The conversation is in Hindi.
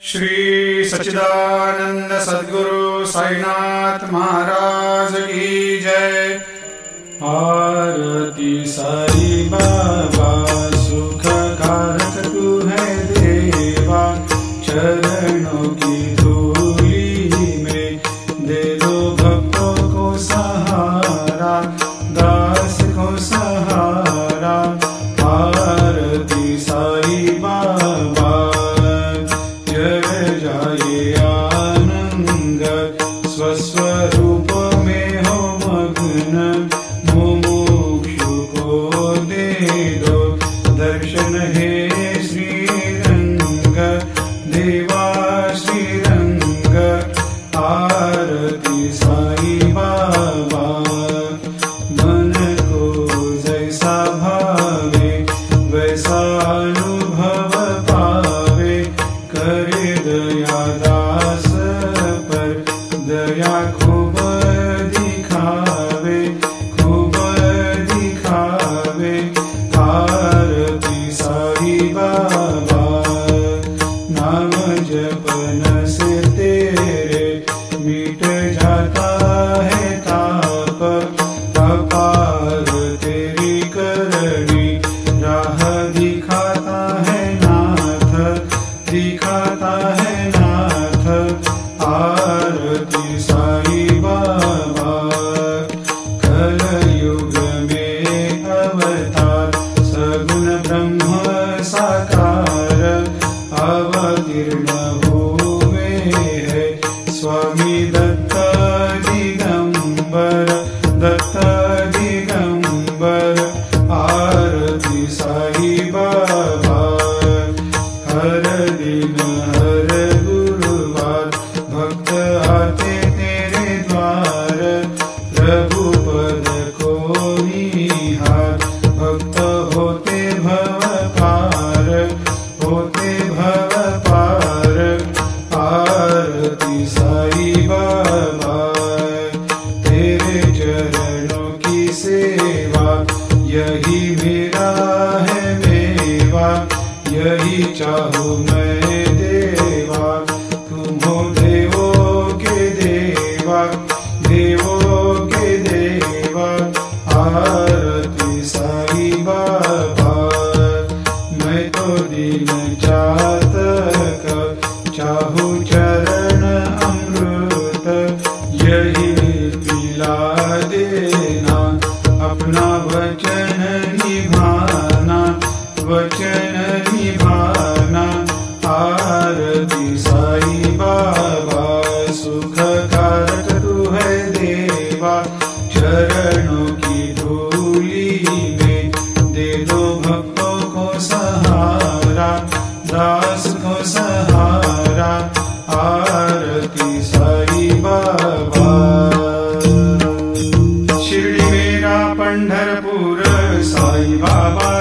श्री सच्चिदानंद सद्गुरु साईनाथ महाराज की जय। आरती साई बाबा सुख कारक तू है देवा, चरणों की धूली में दे दो भक्तों को सहारा, दास को सहारा। आरती साई बाबा जय जाए आनंद, स्वस्वरूप में हो मग्न, मुमुक्षु को दे दो दर्शन हे श्रीरंग, देवा श्रीरंग। आरती साई बाबा मन को जैसा भावे वैसा अनुभव पावे, करे दया दास पर दया खूब दिखावे, खूब दिखावे। आरती साई बाबा नाम जपन से तेरे मिट जाता है ताप, अपार तेरी करनी राह दिखाता है नाथ, दिखाता है नाथ। आरती साई बाबा कलयुग में अवतार, सगुण ब्रह्म साकार, अवतीर्ण हुए है स्वामी दत्त दिगंबर, दत्त दिगंबर। आरती साई बाबा हर दिन हर गुरुवार भक्त आते तेरे द्वार, प्रभु पद को निहार, भक्त होते भव पार, होते भव पार। आरती साई बाबा तेरे चरणों की सेवा, यही मेरा है मेवा, यही चाहूँ मैं देवा। तुम हो देवों के देवा, देवों के देवा। आरती साई बाबा मैं तो दीन चातक, चाहूँ चरण अमृत, यही पिला देना, अपना वचन निभाना, वचन निभाना। आरती साई बाबा सुख कारक तू है देवा, चरणों की धूली में दे दो भक्तों को सहारा, दास को सहारा। आरती साई बाबा शिरडी मेरा पंढरपुर, साई बाबा